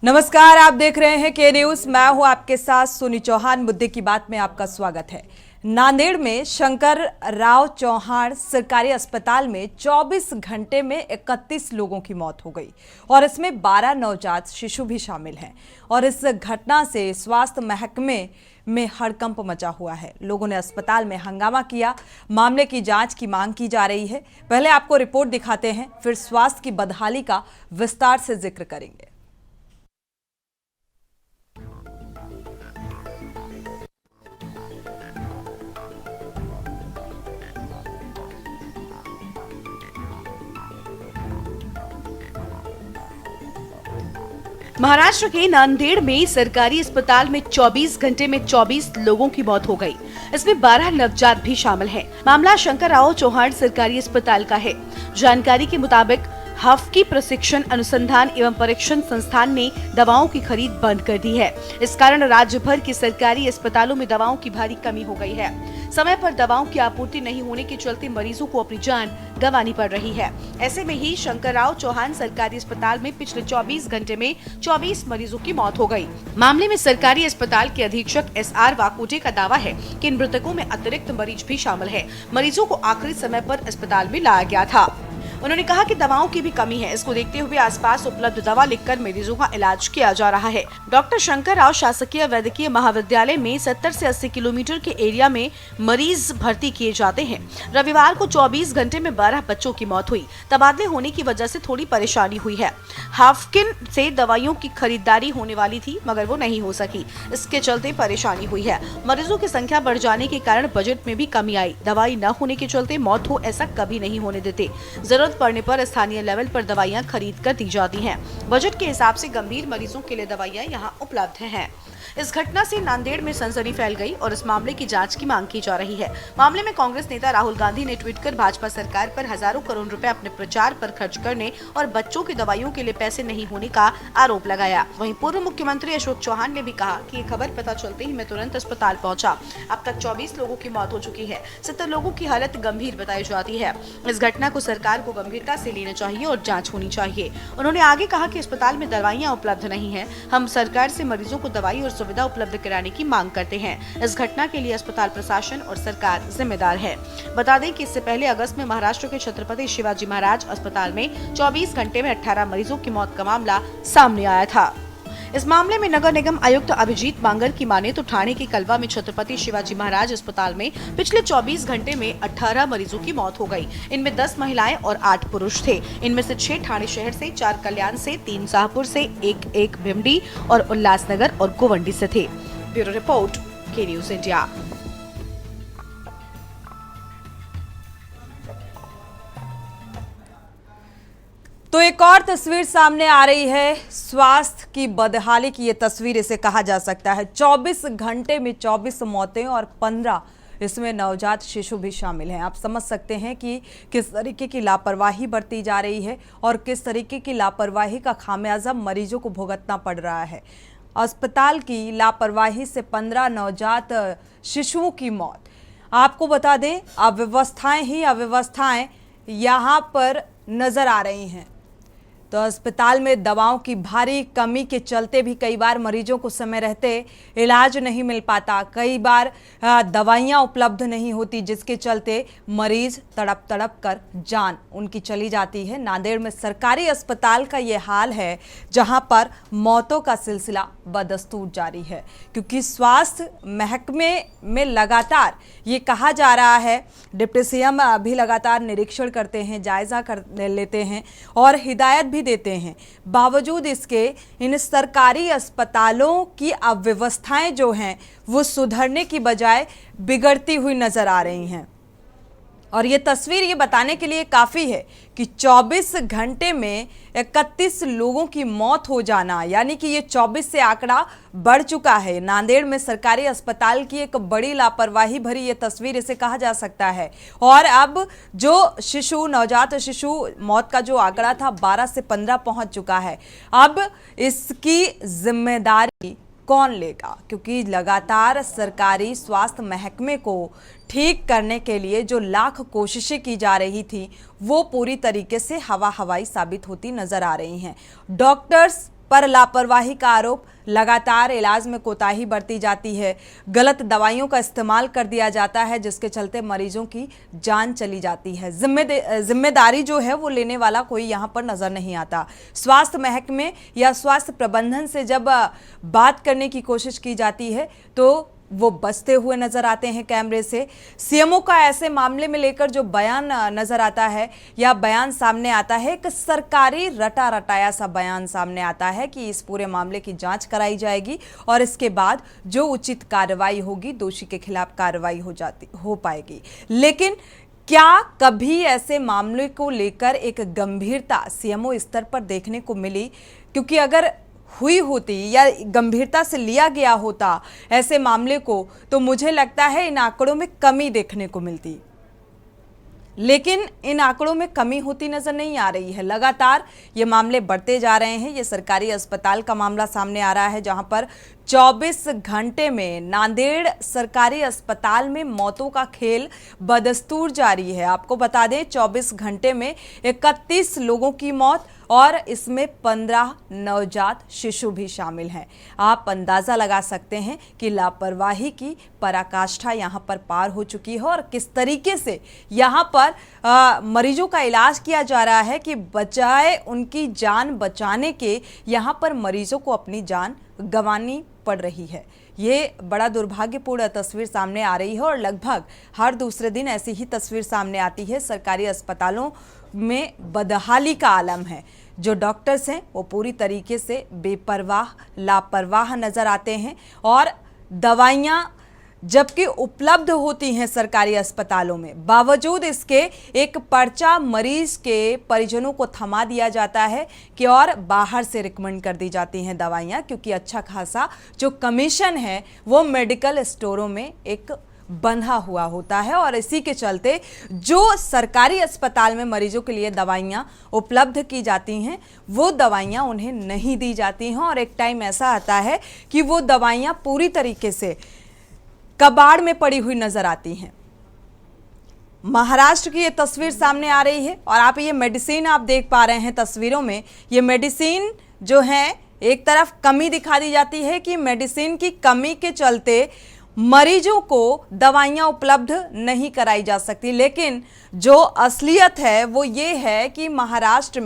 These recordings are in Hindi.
नमस्कार, आप देख रहे हैं के न्यूज। मैं हूं आपके साथ सुनी चौहान। मुद्दे की बात में आपका स्वागत है। नांदेड़ में शंकर राव चौहान सरकारी अस्पताल में 24 घंटे में 31 लोगों की मौत हो गई और इसमें 12 नवजात शिशु भी शामिल हैं। और इस घटना से स्वास्थ्य महकमे में हड़कंप मचा हुआ है। लोगों ने अस्पताल में हंगामा किया। मामले की जांच की मांग की जा रही है। पहले आपको रिपोर्ट दिखाते हैं, फिर स्वास्थ्य की बदहाली का विस्तार से जिक्र करेंगे। महाराष्ट्र के नांदेड़ में सरकारी अस्पताल में 24 घंटे में 24 लोगों की मौत हो गई। इसमें 12 नवजात भी शामिल हैं। मामला शंकर राव चौहान सरकारी अस्पताल का है। जानकारी के मुताबिक हाफकी प्रशिक्षण अनुसंधान एवं परीक्षण संस्थान ने दवाओं की खरीद बंद कर दी है। इस कारण राज्य भर के सरकारी अस्पतालों में दवाओं की भारी कमी हो गई है। समय पर दवाओं की आपूर्ति नहीं होने के चलते मरीजों को अपनी जान गंवानी पड़ रही है। ऐसे में ही शंकर राव चौहान सरकारी अस्पताल में पिछले 24 घंटे में 24 मरीजों की मौत हो गई। मामले में सरकारी अस्पताल के अधीक्षक SR वाकोटे का दावा है कि इन मृतकों में अतिरिक्त मरीज भी शामिल है। मरीजों को आखिरी समय पर अस्पताल में लाया गया था। उन्होंने कहा कि दवाओं की भी कमी है। इसको देखते हुए आसपास उपलब्ध दवा लिखकर मरीजों का इलाज किया जा रहा है। डॉक्टर शंकर राव शासकीय वैद्यकीय महाविद्यालय में 70 से 80 किलोमीटर के एरिया में मरीज भर्ती किए जाते हैं। रविवार को 24 घंटे में 12 बच्चों की मौत हुई। तबादले होने की वजह से थोड़ी परेशानी हुई है। हाफकिन से दवाइयों की खरीदारी होने वाली थी मगर वो नहीं हो सकी। इसके चलते परेशानी हुई है। मरीजों की संख्या बढ़ जाने के कारण बजट में भी कमी आई। दवाई न होने के चलते मौत हो ऐसा कभी नहीं होने देते। जरूरत पड़ने पर स्थानीय लेवल पर दवाइयां खरीद कर दी जाती हैं। बजट के हिसाब से गंभीर मरीजों के लिए दवाइयां यहां उपलब्ध हैं। इस घटना से नांदेड़ में सनसनी फैल गई और इस मामले की जांच की मांग की जा रही है। मामले में कांग्रेस नेता राहुल गांधी ने ट्वीट कर भाजपा सरकार पर हजारों करोड़ रुपए अपने प्रचार पर खर्च करने और बच्चों की दवाइयों के लिए पैसे नहीं होने का आरोप लगाया। वहीं पूर्व मुख्यमंत्री अशोक चौहान ने भी कहा कि ये खबर पता चलते ही मैं तुरंत अस्पताल पहुंचा। अब तक 24 लोगों की मौत हो चुकी है। 70 लोगों की हालत गंभीर बताई जाती है। इस घटना को सरकार को गंभीरता से लेना चाहिए और जाँच होनी चाहिए। उन्होंने आगे कहा कि अस्पताल में दवाइयाँ उपलब्ध नहीं है। हम सरकार से मरीजों को दवाई और सुविधा उपलब्ध कराने की मांग करते हैं। इस घटना के लिए अस्पताल प्रशासन और सरकार जिम्मेदार है। बता दें कि इससे पहले अगस्त में महाराष्ट्र के छत्रपति शिवाजी महाराज अस्पताल में 24 घंटे में 18 मरीजों की मौत का मामला सामने आया था। इस मामले में नगर निगम आयुक्त अभिजीत मांगर की माने तो ठाणे के कलवा में छत्रपति शिवाजी महाराज अस्पताल में पिछले 24 घंटे में 18 मरीजों की मौत हो गई। इनमें 10 महिलाएं और 8 पुरुष थे। इनमें से 6 ठाणे शहर से, 4 कल्याण से, 3 शाहपुर से, एक भिमडी और उल्लासनगर और गोवंडी से थे। ब्यूरो रिपोर्ट, के न्यूज इंडिया। तो एक और तस्वीर सामने आ रही है। स्वास्थ्य की बदहाली की ये तस्वीर इसे कहा जा सकता है। 24 घंटे में 24 मौतें और 15 इसमें नवजात शिशु भी शामिल हैं। आप समझ सकते हैं कि किस तरीके की लापरवाही बरती जा रही है और किस तरीके की लापरवाही का खामियाजा मरीजों को भुगतना पड़ रहा है। अस्पताल की लापरवाही से 15 नवजात शिशुओं की मौत। आपको बता दें, अव्यवस्थाएं ही अव्यवस्थाएं यहाँ पर नजर आ रही हैं। तो अस्पताल में दवाओं की भारी कमी के चलते भी कई बार मरीजों को समय रहते इलाज नहीं मिल पाता। कई बार दवाइयाँ उपलब्ध नहीं होती, जिसके चलते मरीज तड़प तड़प कर जान उनकी चली जाती है। नांदेड़ में सरकारी अस्पताल का ये हाल है, जहां पर मौतों का सिलसिला बदस्तूर जारी है, क्योंकि स्वास्थ्य महकमे में लगातार ये कहा जा रहा है, डिप्टी सीएम भी लगातार निरीक्षण करते हैं, जायजा कर लेते हैं और हिदायत भी देते हैं। बावजूद इसके इन सरकारी अस्पतालों की अव्यवस्थाएं जो हैं वो सुधरने की बजाय बिगड़ती हुई नजर आ रही हैं। और ये तस्वीर ये बताने के लिए काफ़ी है कि 24 घंटे में 31 लोगों की मौत हो जाना, यानी कि ये 24 से आंकड़ा बढ़ चुका है। नांदेड़ में सरकारी अस्पताल की एक बड़ी लापरवाही भरी ये तस्वीर इसे कहा जा सकता है। और अब जो नवजात शिशु मौत का जो आंकड़ा था 12 से 15 पहुंच चुका है। अब इसकी जिम्मेदारी कौन लेगा, क्योंकि लगातार सरकारी स्वास्थ्य महकमे को ठीक करने के लिए जो लाख कोशिशें की जा रही थी वो पूरी तरीके से हवाई साबित होती नजर आ रही हैं। डॉक्टर्स पर लापरवाही का आरोप, लगातार इलाज में कोताही बरती जाती है, गलत दवाइयों का इस्तेमाल कर दिया जाता है, जिसके चलते मरीजों की जान चली जाती है। जिम्मेदारी जो है वो लेने वाला कोई यहाँ पर नजर नहीं आता। स्वास्थ्य महकमे या स्वास्थ्य प्रबंधन से जब बात करने की कोशिश की जाती है तो वो बचते हुए नजर आते हैं कैमरे से। सीएमओ का ऐसे मामले में लेकर जो बयान नजर आता है या बयान सामने आता है, एक सरकारी रटा रटाया सा बयान सामने आता है कि इस पूरे मामले की जांच कराई जाएगी और इसके बाद जो उचित कार्रवाई होगी, दोषी के खिलाफ कार्रवाई हो पाएगी। लेकिन क्या कभी ऐसे मामले को लेकर एक गंभीरता सीएमओ स्तर पर देखने को मिली? क्योंकि अगर हुई होती या गंभीरता से लिया गया होता ऐसे मामले को, तो मुझे लगता है इन आंकड़ों में कमी देखने को मिलती। लेकिन इन आंकड़ों में कमी होती नजर नहीं आ रही है। लगातार ये मामले बढ़ते जा रहे हैं। ये सरकारी अस्पताल का मामला सामने आ रहा है, जहां पर 24 घंटे में नांदेड़ सरकारी अस्पताल में मौतों का खेल बदस्तूर जारी है। आपको बता दें, 24 घंटे में 31 लोगों की मौत और इसमें 15 नवजात शिशु भी शामिल हैं। आप अंदाजा लगा सकते हैं कि लापरवाही की पराकाष्ठा यहां पर पार हो चुकी है और किस तरीके से यहां पर मरीजों का इलाज किया जा रहा है कि बजाय उनकी जान बचाने के यहां पर मरीजों को अपनी जान गंवानी पड़ रही है। ये बड़ा दुर्भाग्यपूर्ण तस्वीर सामने आ रही है और लगभग हर दूसरे दिन ऐसी ही तस्वीर सामने आती है। सरकारी अस्पतालों में बदहाली का आलम है। जो डॉक्टर्स हैं वो पूरी तरीके से बेपरवाह, लापरवाह नजर आते हैं और दवाइयाँ जबकि उपलब्ध होती हैं सरकारी अस्पतालों में, बावजूद इसके एक पर्चा मरीज के परिजनों को थमा दिया जाता है कि और बाहर से रिकमेंड कर दी जाती हैं दवाइयाँ, क्योंकि अच्छा खासा जो कमीशन है वो मेडिकल स्टोरों में एक बंधा हुआ होता है। और इसी के चलते जो सरकारी अस्पताल में मरीजों के लिए दवाइयाँ उपलब्ध की जाती हैं वो दवाइयाँ उन्हें नहीं दी जाती हैं और एक टाइम ऐसा आता है कि वो दवाइयाँ पूरी तरीके से कबाड़ में पड़ी हुई नजर आती हैं। महाराष्ट्र की ये तस्वीर सामने आ रही है और आप ये मेडिसिन आप देख पा रहे हैं तस्वीरों में। ये मेडिसिन जो है, एक तरफ कमी दिखा दी जाती है कि मेडिसिन की कमी के चलते मरीजों को दवाइयां उपलब्ध नहीं कराई जा सकती, लेकिन जो असलियत है वो ये है कि महाराष्ट्र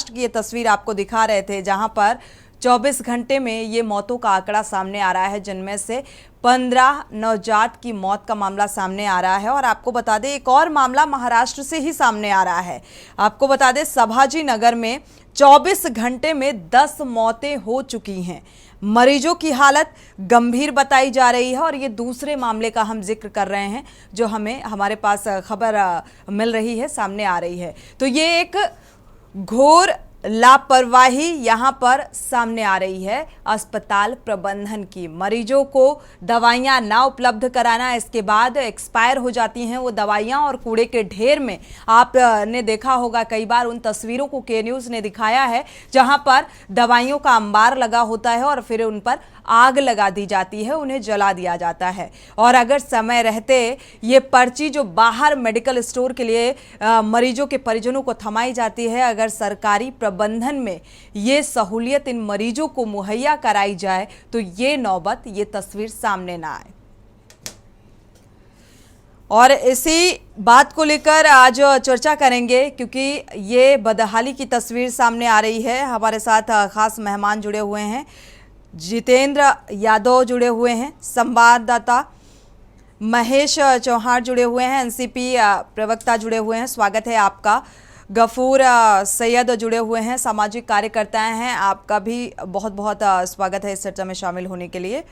की ये तस्वीर आपको दिखा रहे थे, जहां पर 24 घंटे में ये मौतों का आंकड़ा सामने आ रहा है, जिनमें से 15 नवजात की मौत का मामला सामने आ रहा है। और आपको बता दें, एक और मामला महाराष्ट्र से ही सामने आ रहा है। आपको बता दें, संभाजी नगर में 24 घंटे में 10 मौतें हो चुकी हैं। मरीजों की हालत गंभीर बताई जा रही है और ये दूसरे मामले का हम जिक्र कर रहे हैं जो हमारे पास खबर मिल रही है, सामने आ रही है। तो ये एक घोर लापरवाही यहां पर सामने आ रही है अस्पताल प्रबंधन की। मरीजों को दवाइयां ना उपलब्ध कराना, इसके बाद एक्सपायर हो जाती हैं वो दवाइयां और कूड़े के ढेर में आपने देखा होगा कई बार उन तस्वीरों को के न्यूज़ ने दिखाया है, जहां पर दवाइयों का अंबार लगा होता है और फिर उन पर आग लगा दी जाती है, उन्हें जला दिया जाता है। और अगर समय रहते ये पर्ची जो बाहर मेडिकल स्टोर के लिए मरीजों के परिजनों को थमाई जाती है, अगर सरकारी प्रबंधन में ये सहूलियत इन मरीजों को मुहैया कराई जाए तो ये नौबत, ये तस्वीर सामने ना आए। और इसी बात को लेकर आज चर्चा करेंगे, क्योंकि ये बदहाली की तस्वीर सामने आ रही है। हमारे साथ खास मेहमान जुड़े हुए हैं, जितेंद्र यादव जुड़े हुए हैं, संवाददाता महेश चौहान जुड़े हुए हैं, एनसीपी प्रवक्ता जुड़े हुए हैं, स्वागत है आपका। गफूर सैयद जुड़े हुए हैं, सामाजिक कार्यकर्ता हैं, आपका भी बहुत बहुत स्वागत है इस चर्चा में शामिल होने के लिए।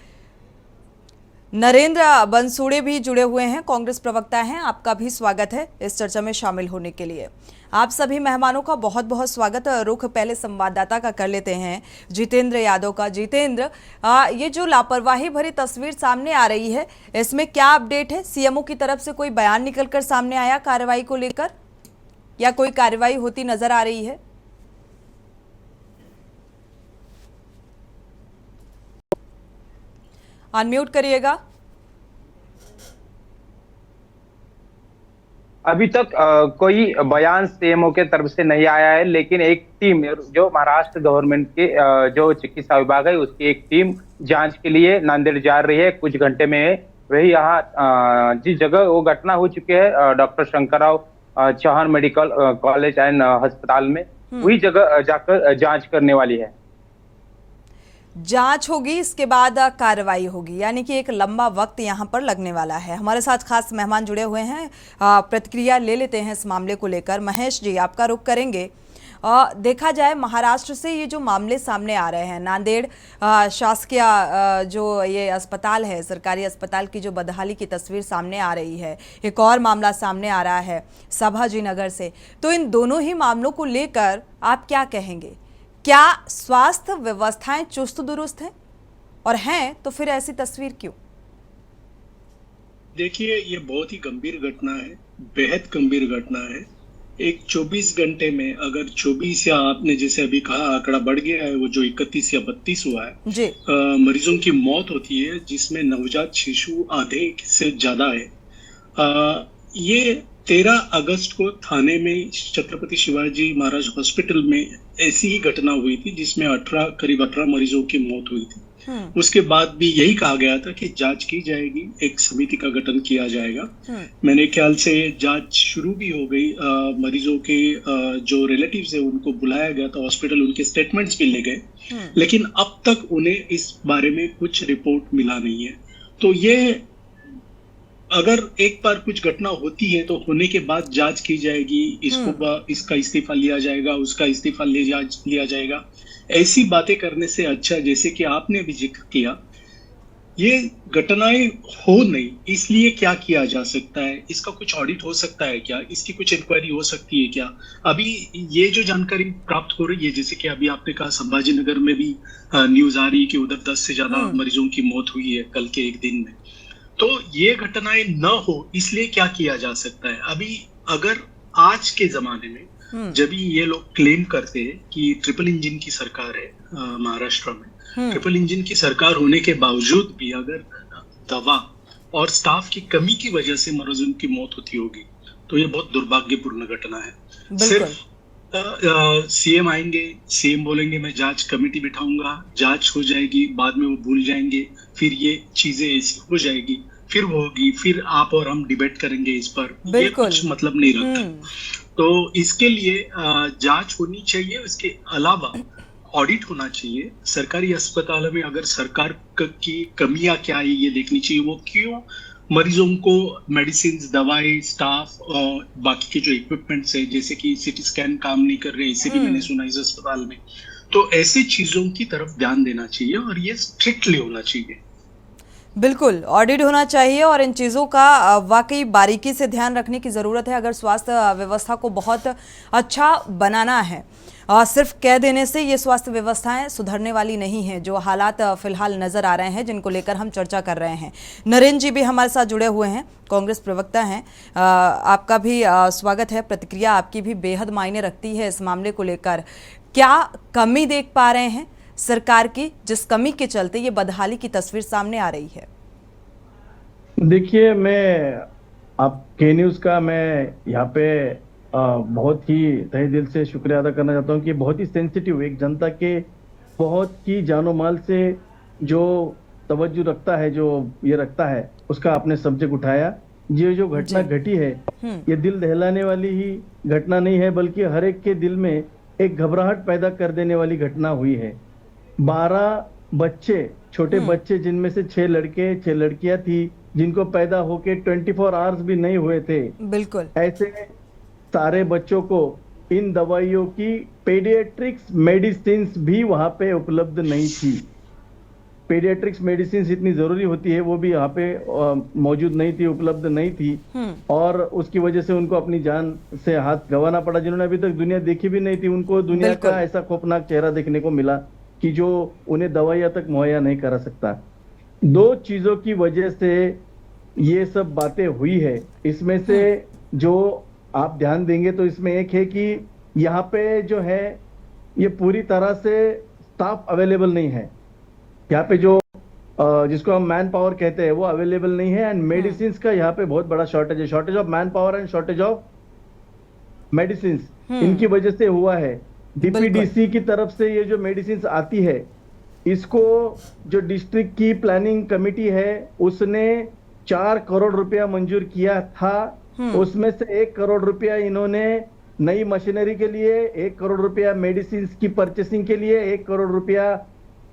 नरेंद्र बंसुड़े भी जुड़े हुए हैं, कांग्रेस प्रवक्ता हैं, आपका भी स्वागत है इस चर्चा में शामिल होने के लिए। आप सभी मेहमानों का बहुत बहुत स्वागत। रुख पहले संवाददाता का कर लेते हैं, जितेंद्र यादव का। जितेंद्र, ये जो लापरवाही भरी तस्वीर सामने आ रही है, इसमें क्या अपडेट है? सीएमओ की तरफ से कोई बयान निकलकर सामने आया कार्रवाई को लेकर, या कोई कार्रवाई होती नजर आ रही है? अनम्यूट करिएगा। अभी तक कोई बयान सीएमओ के तरफ से नहीं आया है, लेकिन एक टीम जो महाराष्ट्र गवर्नमेंट के जो चिकित्सा विभाग है उसकी एक टीम जांच के लिए नांदेड़ जा रही है कुछ घंटे में। वही यहाँ जिस जगह वो घटना हो चुकी है doctor Shankarrao Chauhan medical college and अस्पताल में, वही जगह जाकर जांच करने वाली है। जांच होगी, इसके बाद कार्रवाई होगी, यानी कि एक लंबा वक्त यहां पर लगने वाला है। हमारे साथ खास मेहमान जुड़े हुए हैं, प्रतिक्रिया ले लेते हैं इस मामले को लेकर। महेश जी, आपका रुख करेंगे। देखा जाए महाराष्ट्र से ये जो मामले सामने आ रहे हैं, नांदेड़ शासकीय जो ये अस्पताल है, सरकारी अस्पताल की जो बदहाली की तस्वीर सामने आ रही है, एक और मामला सामने आ रहा है संभाजी नगर से, तो इन दोनों ही मामलों को लेकर आप क्या कहेंगे? क्या स्वास्थ्य व्यवस्थाएं चुस्त दुरुस्त हैं, और हैं तो फिर ऐसी तस्वीर क्यों? देखिए, ये बहुत ही गंभीर घटना है, बेहद गंभीर घटना है। एक 24 घंटे में अगर 24 या आपने जैसे अभी कहा आंकड़ा बढ़ गया है, वो जो 31 या 32 हुआ है जी। मरीजों की मौत होती है, जिसमें नवजात शिशु आधे से ज्यादा है। ये 13 अगस्त को थाने में छत्रपति शिवाजी महाराज हॉस्पिटल में ऐसी ही घटना हुई थी, जिसमें करीब 18 मरीजों की मौत हुई थी। उसके बाद भी यही कहा गया था कि जांच की जाएगी, एक समिति का गठन किया जाएगा। मैंने ख्याल से जांच शुरू भी हो गई। मरीजों के जो रिलेटिव्स है उनको बुलाया गया था हॉस्पिटल, उनके स्टेटमेंट्स भी ले गए, लेकिन अब तक उन्हें इस बारे में कुछ रिपोर्ट मिला नहीं है। तो ये अगर एक बार कुछ घटना होती है तो होने के बाद जांच की जाएगी, इसका इस्तीफा लिया जाएगा, उसका इस्तीफा लिया जाएगा। ऐसी बातें करने से अच्छा, जैसे कि आपने भी जिक्र किया, ये घटनाएं हो नहीं, इसलिए क्या किया जा सकता है? इसका कुछ ऑडिट हो सकता है क्या? इसकी कुछ इंक्वायरी हो सकती है क्या? अभी ये जो जानकारी प्राप्त हो रही है, जैसे कि अभी आपने कहा संभाजी नगर में भी न्यूज आ रही है कि उधर 10 से ज्यादा मरीजों की मौत हुई है कल के एक दिन में। तो ये घटनाएं न हो इसलिए क्या किया जा सकता है? अभी अगर आज के जमाने में जब ये लोग क्लेम करते हैं कि ट्रिपल इंजन की सरकार है महाराष्ट्र में, ट्रिपल इंजन की सरकार होने के बावजूद भी अगर दवा और स्टाफ की कमी की वजह से मरीजों की मौत होती होगी तो ये बहुत दुर्भाग्यपूर्ण घटना है। सिर्फ सीएम आएंगे, सीएम बोलेंगे मैं जांच कमेटी बिठाऊंगा, जांच हो जाएगी, बाद में वो भूल जाएंगे, फिर ये चीजें ऐसी हो जाएगी, फिर वो होगी, फिर आप और हम डिबेट करेंगे इस पर, ये कुछ मतलब नहीं रखता। तो इसके लिए जांच होनी चाहिए। इसके अलावा ऑडिट होना चाहिए। सरकारी अस्पतालों में अगर सरकार की कमियां क्या है ये देखनी चाहिए। वो क्यों मरीजों को मेडिसिन, दवाई, स्टाफ और बाकी के जो इक्विपमेंट्स है, जैसे कि सीटी स्कैन काम नहीं कर रहे, इसे भी मैंने सुना इस अस्पताल में। तो ऐसी चीजों की तरफ ध्यान देना चाहिए और ये स्ट्रिक्टली होना चाहिए। बिल्कुल, ऑडिट होना चाहिए और इन चीज़ों का वाकई बारीकी से ध्यान रखने की ज़रूरत है अगर स्वास्थ्य व्यवस्था को बहुत अच्छा बनाना है। सिर्फ कह देने से ये स्वास्थ्य व्यवस्थाएं सुधरने वाली नहीं हैं, जो हालात फिलहाल नज़र आ रहे हैं, जिनको लेकर हम चर्चा कर रहे हैं। नरेंद्र जी भी हमारे साथ जुड़े हुए हैं, कांग्रेस प्रवक्ता हैं। आपका भी स्वागत है। प्रतिक्रिया आपकी भी बेहद मायने रखती है इस मामले को लेकर। क्या कमी देख पा रहे हैं सरकार की, जिस कमी के चलते ये बदहाली की तस्वीर सामने आ रही है? देखिए, मैं आप के न्यूज़ का मैं यहाँ पे बहुत ही तहे दिल से शुक्रिया अदा करना चाहता हूँ कि बहुत ही सेंसिटिव, एक जनता के बहुत ही जानो माल से जो तवज्जो रखता है, जो ये रखता है, उसका आपने सब्जेक्ट उठाया। ये जो घटना घटी है ये दिल दहलाने वाली ही घटना नहीं है, बल्कि हर एक के दिल में एक घबराहट पैदा कर देने वाली घटना हुई है। 12 बच्चे, छोटे बच्चे, जिनमें से 6 लड़के 6 लड़कियां थी, जिनको पैदा होके 24 आवर्स भी नहीं हुए थे। बिल्कुल, ऐसे सारे बच्चों को इन दवाइयों की पेडियाट्रिक्स मेडिसिन भी वहां पे उपलब्ध नहीं थी। पेडियाट्रिक्स मेडिसिन इतनी जरूरी होती है, वो भी यहाँ पे मौजूद नहीं थी, उपलब्ध नहीं थी, और उसकी वजह से उनको अपनी जान से हाथ गंवाना पड़ा। जिन्होंने अभी तक दुनिया देखी भी नहीं थी, उनको दुनिया का ऐसा खौफनाक चेहरा देखने को मिला कि जो उन्हें दवाइयां तक मुहैया नहीं करा सकता। 2 चीजों की वजह से ये सब बातें हुई है। इसमें से जो आप ध्यान देंगे तो इसमें एक है कि यहाँ पे जो है ये पूरी तरह से स्टाफ अवेलेबल नहीं है। यहाँ पे जो जिसको हम मैन पावर कहते हैं वो अवेलेबल नहीं है, एंड मेडिसिन का यहाँ पे बहुत बड़ा शॉर्टेज है, shortage of man power and shortage of medicine, इनकी वजह से हुआ है। डीपीडीसी की तरफ से ये जो मेडिसिन आती है, इसको जो डिस्ट्रिक्ट की प्लानिंग कमेटी है उसने 4 करोड़ रुपया मंजूर किया था। उसमें से 1 करोड़ रुपया इन्होंने नई मशीनरी के लिए, 1 करोड़ रुपया मेडिसिन की परचेसिंग के लिए, 1 करोड़ रुपया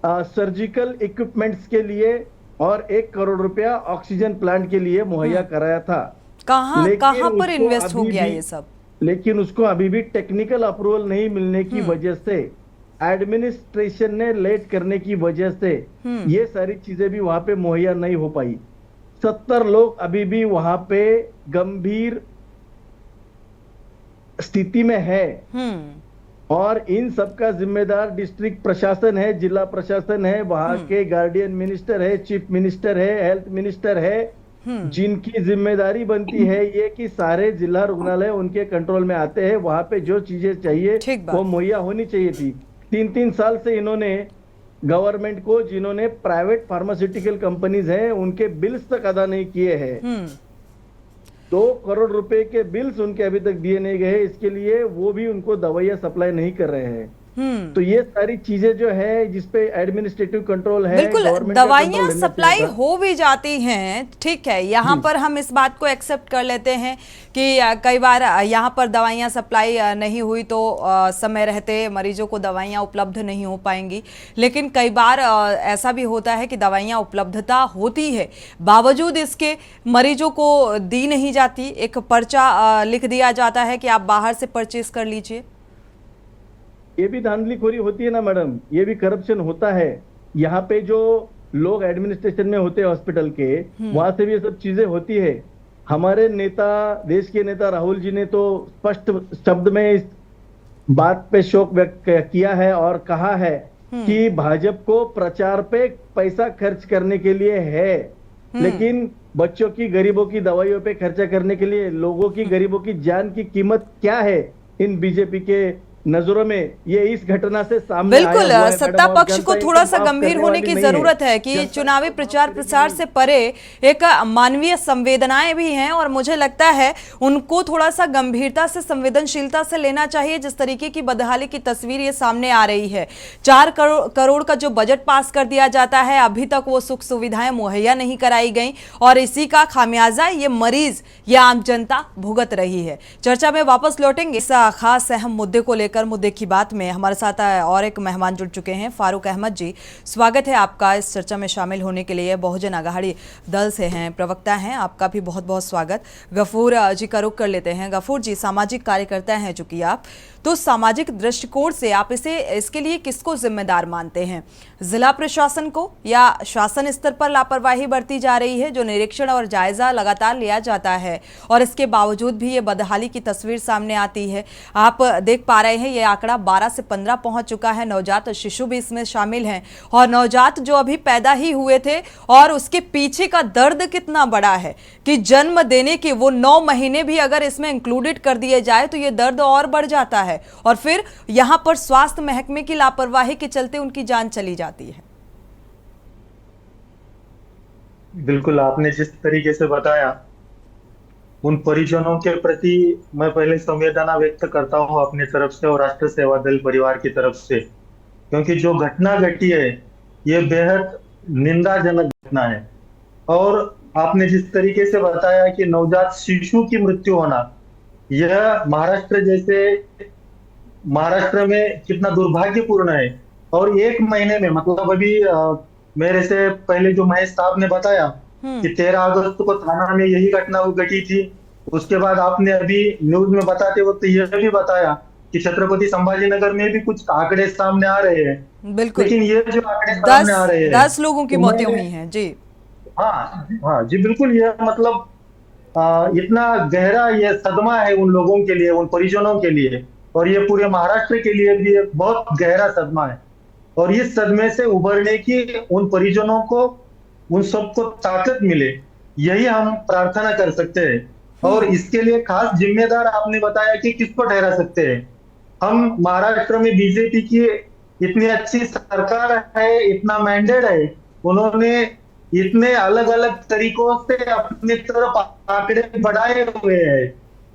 सर्जिकल इक्विपमेंट्स के लिए और 1 करोड़ रुपया ऑक्सीजन प्लांट के लिए मुहैया कराया था। कहाँ पर उसको इन्वेस्ट हो अभी गया भी- ये सब? लेकिन उसको अभी भी टेक्निकल अप्रूवल नहीं मिलने की वजह से, एडमिनिस्ट्रेशन ने लेट करने की वजह से ये सारी चीजें भी वहां पे मुहैया नहीं हो पाई। 70 लोग अभी भी वहां पे गंभीर स्थिति में है, और इन सब का जिम्मेदार डिस्ट्रिक्ट प्रशासन है, जिला प्रशासन है, वहां के गार्डियन मिनिस्टर है, चीफ मिनिस्टर है, हेल्थ मिनिस्टर है, जिनकी जिम्मेदारी बनती है ये कि सारे जिला रुग्णालय उनके कंट्रोल में आते हैं, वहां पे जो चीजें चाहिए ठीक बात। वो मुहैया होनी चाहिए थी। 3-3 साल से इन्होंने गवर्नमेंट को, जिन्होंने प्राइवेट फार्मास्यूटिकल कंपनीज हैं, उनके बिल्स तक अदा नहीं किए हैं। 2 करोड़ रुपए के बिल्स उनके अभी तक दिए नहीं गए, इसके लिए वो भी उनको दवाइयां सप्लाई नहीं कर रहे हैं। तो ये सारी चीजें जो है जिसपे एडमिनिस्ट्रेटिव कंट्रोल है, बिल्कुल, government का दवाइयां control लेना सप्लाई चाहिए था। हो भी जाती हैं, ठीक है, यहाँ पर हम इस बात को एक्सेप्ट कर लेते हैं कि कई बार यहाँ पर दवाइयां सप्लाई नहीं हुई तो समय रहते मरीजों को दवाइयां उपलब्ध नहीं हो पाएंगी। लेकिन कई बार ऐसा भी होता है कि दवाइयां उपलब्धता होती है, बावजूद इसके मरीजों को दी नहीं जाती, एक पर्चा लिख दिया जाता है कि आप बाहर से परचेज कर लीजिए। ये भी धांधलीखोरी होती है ना मैडम, ये भी करप्शन होता है। यहाँ पे जो लोग एडमिनिस्ट्रेशन में होते हैं हॉस्पिटल के, वहां से भी ये सब चीजें होती है। हमारे नेता, देश के नेता राहुल जी ने तो स्पष्ट शब्द में इस बात पे शोक व्यक्त किया है और कहा है कि भाजपा को प्रचार पे पैसा खर्च करने के लिए है, लेकिन बच्चों की, गरीबों की दवाइयों पे खर्चा करने के लिए, लोगों की, गरीबों की जान की कीमत क्या है इन बीजेपी के नजरों में, ये इस घटना से सामने बिल्कुल, आया हुआ है। सत्ता मैडम, पक्ष जनता को इनको थोड़ा सा माफ गंभीर करने होने वाली की नहीं जरूरत है कि जनता चुनावी को प्रचार माफ प्रसार करेगी से परे एक मानवीय संवेदनाएं भी हैं, और मुझे लगता है उनको थोड़ा सा गंभीरता से, संवेदनशीलता से लेना चाहिए। जिस तरीके की बदहाली की तस्वीर ये सामने आ रही है, 4 करोड़ का जो बजट पास कर दिया जाता है, अभी तक वो सुख सुविधाएं मुहैया नहीं कराई गई, और इसी का खामियाजा ये मरीज, ये आम जनता भुगत रही है। चर्चा में वापस लौटेंगे इस खास अहम मुद्दे को लेकर। मुद्दे की बात में हमारे साथ और एक मेहमान जुड़ चुके हैं, फारूक अहमद जी, स्वागत है आपका इस चर्चा में शामिल होने के लिए। बहुजन आघाड़ी दल से हैं, प्रवक्ता हैं, आपका भी बहुत बहुत स्वागत। गफूर जी का रुख कर लेते हैं। गफूर जी, सामाजिक कार्यकर्ता हैं चूंकि आप, तो सामाजिक दृष्टिकोण से आप इसके लिए किसको जिम्मेदार मानते हैं? जिला प्रशासन को, या शासन स्तर पर लापरवाही बरती जा रही है, जो निरीक्षण और जायजा लगातार लिया जाता है और इसके बावजूद भी ये बदहाली की तस्वीर सामने आती है? आप देख पा रहे हैं ये आंकड़ा 12 से 15 पहुंच चुका है, नवजात शिशु भी इसमें शामिल हैं, और नवजात जो अभी पैदा ही हुए थे, और उसके पीछे का दर्द कितना बड़ा है कि जन्म देने के वो 9 महीने भी अगर इसमें इंक्लूडेड कर दिए जाए तो ये दर्द और बढ़ जाता है, और फिर यहां पर स्वास्थ्य महकमे की लापरवाही के चलते उनकी जान चली जाती है। बिल्कुल, आपने जिस तरीके से बताया, उन परिजनों के प्रति मैं पहले संवेदना व्यक्त करता हूं अपनी तरफ से और राष्ट्र सेवा दल परिवार की तरफ से, क्योंकि जो घटना घटी है ये बेहद निंदाजनक घटना है। और आपने जिस तरीके से बताया कि नवजात शिशु की मृत्यु होना, यह महाराष्ट्र में कितना दुर्भाग्यपूर्ण है। और 1 महीने में, मतलब अभी मेरे से पहले जो महेश साहब ने बताया कि 13 अगस्त को थाना में यही घटना घटी थी, उसके बाद आपने अभी न्यूज में बताते वक्त यह भी बताया कि छत्रपति संभाजीनगर में भी कुछ आंकड़े सामने आ रहे हैं। बिल्कुल, लेकिन ये जो आंकड़े सामने आ रहे हैं, 10 लोगों की मौतें हुई हैं जी। हाँ जी, बिल्कुल, यह मतलब इतना गहरा यह सदमा है उन लोगों के लिए, उन परिजनों के लिए, और ये पूरे महाराष्ट्र के लिए भी एक बहुत गहरा सदमा है। और इस सदमे से उभरने की उन परिजनों को, उन सबको ताकत मिले, यही हम प्रार्थना कर सकते हैं। और इसके लिए खास जिम्मेदार आपने बताया कि किसको ठहरा सकते हैं। हम महाराष्ट्र में बीजेपी की इतनी अच्छी सरकार है, इतना मैंडेट है उन्होंने इतने अलग अलग तरीकों से अपनी तरफ आंकड़े बढ़ाए हुए हैं।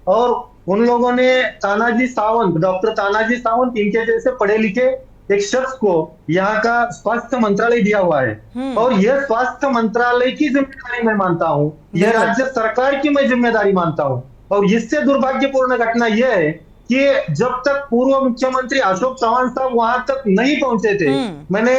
और उन लोगों ने तानाजी सावंत, डॉक्टर तानाजी सावंत, इनके जैसे पढ़े लिखे एक शख्स को यहाँ का स्वास्थ्य मंत्रालय दिया हुआ है। और यह स्वास्थ्य मंत्रालय की जिम्मेदारी मैं मानता हूँ, यह राज्य सरकार की मैं जिम्मेदारी मानता हूँ। और इससे दुर्भाग्यपूर्ण घटना यह है कि जब तक पूर्व मुख्यमंत्री अशोक चौहान साहब वहां तक नहीं पहुंचे थे, मैंने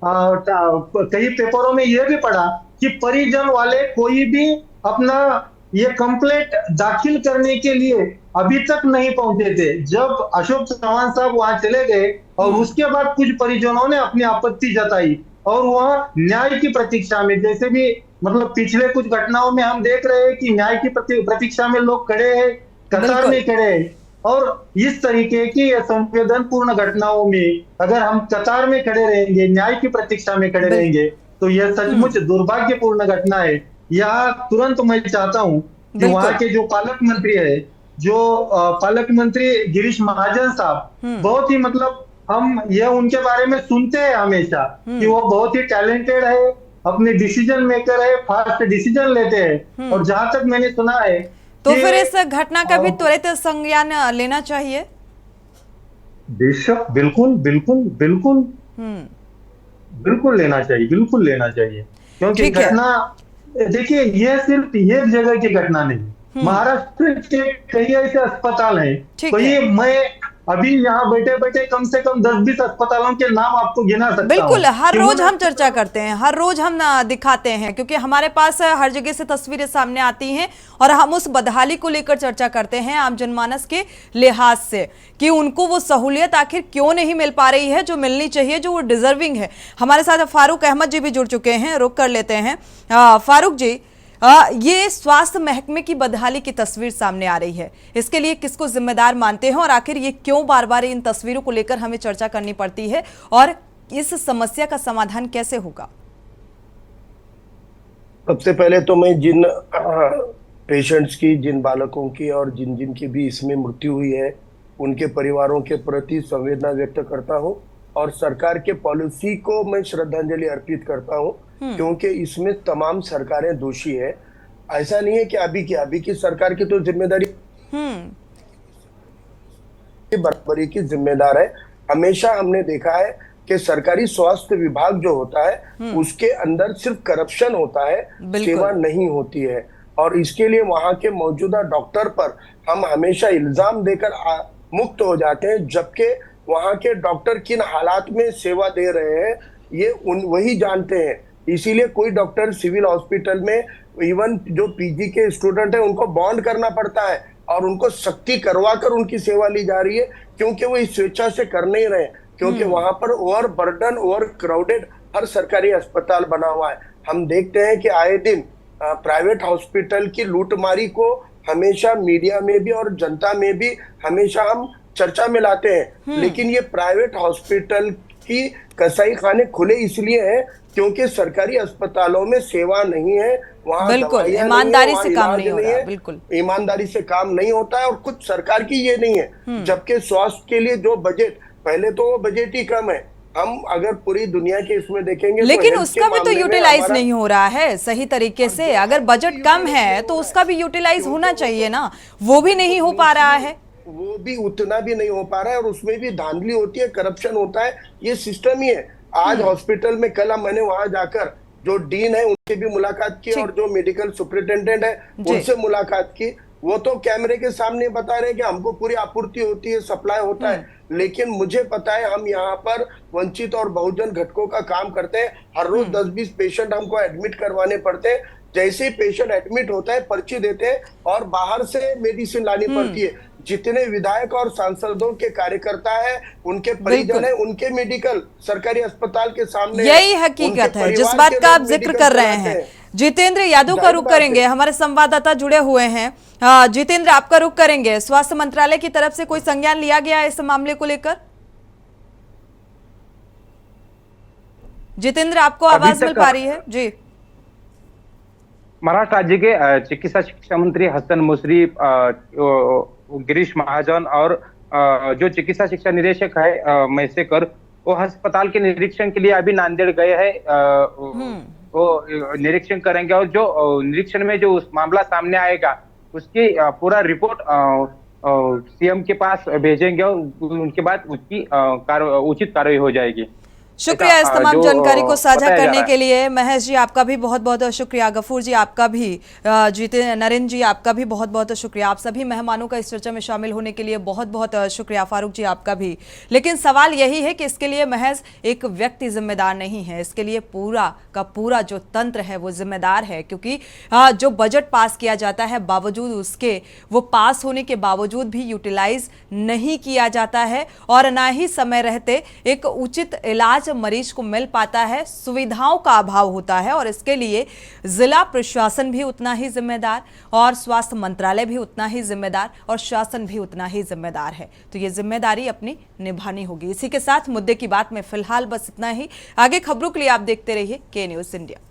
कई पेपरों में यह भी पढ़ा कि परिजन वाले कोई भी अपना ये कंप्लेंट दाखिल करने के लिए अभी तक नहीं पहुंचे थे। जब अशोक चौहान साहब वहां चले गए और उसके बाद कुछ परिजनों ने अपनी आपत्ति जताई और वह न्याय की प्रतीक्षा में, जैसे भी मतलब पिछले कुछ घटनाओं में हम देख रहे हैं कि न्याय की प्रतीक्षा में लोग खड़े हैं, कतार में खड़े हैं। और इस तरीके की संवेदनपूर्ण घटनाओं में अगर हम कतार में खड़े रहेंगे, न्याय की प्रतीक्षा में खड़े रहेंगे, तो यह सचमुच दुर्भाग्यपूर्ण घटना है। यहाँ तुरंत मैं चाहता हूँ कि वहाँ के जो पालक मंत्री है, जो पालक मंत्री गिरीश महाजन साहब, बहुत ही मतलब हम यह उनके बारे में सुनते हैं हमेशा कि वो बहुत ही टैलेंटेड है, अपने डिसीजन मेकर है, फास्ट डिसीजन लेते हैं। और जहां तक मैंने सुना है तो फिर इस घटना का भी त्वरित संज्ञान लेना चाहिए। बेशक, बिल्कुल बिल्कुल बिल्कुल बिल्कुल लेना चाहिए, बिल्कुल लेना चाहिए। क्योंकि घटना, देखिए, ये सिर्फ एक जगह की घटना नहीं, महाराष्ट्र के कई ऐसे अस्पताल हैं। तो ये मैं अभी यहाँ बैठे बैठे कम से कम 10-20 अस्पतालों के नाम आपको गिना सकता हूँ। बिल्कुल, हर रोज हम चर्चा करते हैं, हर रोज हम दिखाते हैं, क्योंकि हमारे पास हर जगह से तस्वीरें सामने आती हैं और हम उस बदहाली को लेकर चर्चा करते हैं आम जनमानस के लिहाज से कि उनको वो सहूलियत आखिर क्यों नहीं मिल पा रही है जो मिलनी चाहिए, जो वो डिजर्विंग है। हमारे साथ फारूक अहमद जी भी जुड़ चुके हैं, रुक कर लेते हैं। फारूक जी, ये स्वास्थ्य महकमे की बदहाली की तस्वीर सामने आ रही है, इसके लिए किसको जिम्मेदार मानते हैं और आखिर ये क्यों बार बार इन तस्वीरों को लेकर हमें चर्चा करनी पड़ती है और इस समस्या का समाधान कैसे होगा? सबसे पहले तो मैं जिन पेशेंट्स की, जिन बालकों की और जिन जिन की भी इसमें मृत्यु हुई है, उनके परिवारों के प्रति संवेदना व्यक्त करता हूँ और सरकार के पॉलिसी को मैं श्रद्धांजलि अर्पित करता हूँ, क्योंकि इसमें तमाम सरकारें दोषी है। ऐसा नहीं है कि अभी की सरकार की तो जिम्मेदारी बराबरी की जिम्मेदार है। हमेशा हमने देखा है कि सरकारी स्वास्थ्य विभाग जो होता है उसके अंदर सिर्फ करप्शन होता है, सेवा नहीं होती है। और इसके लिए वहां के मौजूदा डॉक्टर पर हम हमेशा इल्जाम देकर मुक्त हो जाते हैं, जबकि वहां के डॉक्टर किन हालात में सेवा दे रहे हैं ये वही जानते हैं। इसीलिए कोई डॉक्टर सिविल हॉस्पिटल में, इवन जो पीजी के स्टूडेंट है, उनको बॉन्ड करना पड़ता है और उनको सख्ती करवा कर उनकी सेवा ली जा रही है, क्योंकि वो इस स्वेच्छा से कर नहीं रहे, क्योंकि वहां पर ओवर बर्डन, ओवर क्राउडेड हर सरकारी अस्पताल बना हुआ है। हम देखते हैं कि आए दिन प्राइवेट हॉस्पिटल की लूटमारी को हमेशा मीडिया में भी और जनता में भी हमेशा हम चर्चा में लाते हैं, लेकिन ये प्राइवेट हॉस्पिटल की कसाई खाने खुले इसलिए हैं क्योंकि सरकारी अस्पतालों में सेवा नहीं है, वहाँ बिल्कुल ईमानदारी से काम नहीं हो रहा है, बिल्कुल ईमानदारी से काम नहीं होता है। और कुछ सरकार की ये नहीं है, जबकि स्वास्थ्य के लिए जो बजट, पहले तो वो बजट ही कम है। हम अगर पूरी दुनिया के इसमें देखेंगे, लेकिन उसका भी तो यूटिलाइज नहीं हो रहा है सही तरीके से। अगर बजट कम है तो उसका भी यूटिलाइज होना चाहिए ना, वो भी नहीं हो पा रहा है, वो भी उतना भी नहीं हो पा रहा है और उसमें भी धांधली होती है, करप्शन होता है, ये सिस्टम ही है। आज हॉस्पिटल में कल मैंने वहां जाकर जो डीन है उनसे भी मुलाकात की और जो मेडिकल सुपरिटेंडेंट है उनसे मुलाकात की। वो तो कैमरे के सामने बता रहे हैं कि हमको पूरी आपूर्ति होती है, सप्लाई होता है, लेकिन मुझे पता है हम यहाँ पर वंचित और बहुजन घटकों का काम करते हैं। हर रोज 10-20 पेशेंट हमको एडमिट करवाने पड़ते हैं। जैसे ही पेशेंट एडमिट होता है पर्ची देते हैं और बाहर से मेडिसिन लानी पड़ती है। जितने विधायक और सांसदों के कार्यकर्ता है, उनके परिजन है, उनके मेडिकल सरकारी अस्पताल के सामने, यही हकीकत है जिस बात का आप जिक्र कर रहे हैं। जितेंद्र यादव का रुख करेंगे, हमारे संवाददाता जुड़े हुए हैं। जितेंद्र, आपका रुख करेंगे, स्वास्थ्य मंत्रालय की तरफ से कोई संज्ञान लिया गया है इस मामले को लेकर? जितेंद्र, आपको आवाज मिल पा रही है? जी। महाराष्ट्र राज्य के चिकित्सा शिक्षा मंत्री हसन मुश्रीफ, गिरीश महाजन और जो चिकित्सा शिक्षा निदेशक है मैसेकर, वो अस्पताल के निरीक्षण के लिए अभी नांदेड़ गए हैं। वो निरीक्षण करेंगे और जो निरीक्षण में जो उस मामला सामने आएगा उसकी पूरा रिपोर्ट सीएम के पास भेजेंगे और उनके बाद उसकी उचित कार्रवाई हो जाएगी। शुक्रिया इस तमाम जानकारी को साझा बताया जा करने रहा के लिए। महेश जी आपका भी बहुत बहुत शुक्रिया, गफूर जी आपका भी, नरेंद्र जी आपका भी बहुत बहुत शुक्रिया। आप सभी मेहमानों का इस चर्चा में शामिल होने के लिए बहुत बहुत शुक्रिया। फारूक जी आपका भी। लेकिन सवाल यही है कि इसके लिए महज एक व्यक्ति जिम्मेदार नहीं है, इसके लिए पूरा का पूरा जो तंत्र है वो जिम्मेदार है, क्योंकि जो बजट पास किया जाता है बावजूद उसके वो पास होने के बावजूद भी यूटिलाइज नहीं किया जाता है और ना ही समय रहते एक उचित इलाज मरीज को मिल पाता है, सुविधाओं का अभाव होता है और इसके लिए जिला प्रशासन भी उतना ही जिम्मेदार और स्वास्थ्य मंत्रालय भी उतना ही जिम्मेदार और शासन भी उतना ही जिम्मेदार है। तो ये जिम्मेदारी अपनी निभानी होगी। इसी के साथ मुद्दे की बात में फिलहाल बस इतना ही। आगे खबरों के लिए आप देखते रहिए के न्यूज़ इंडिया।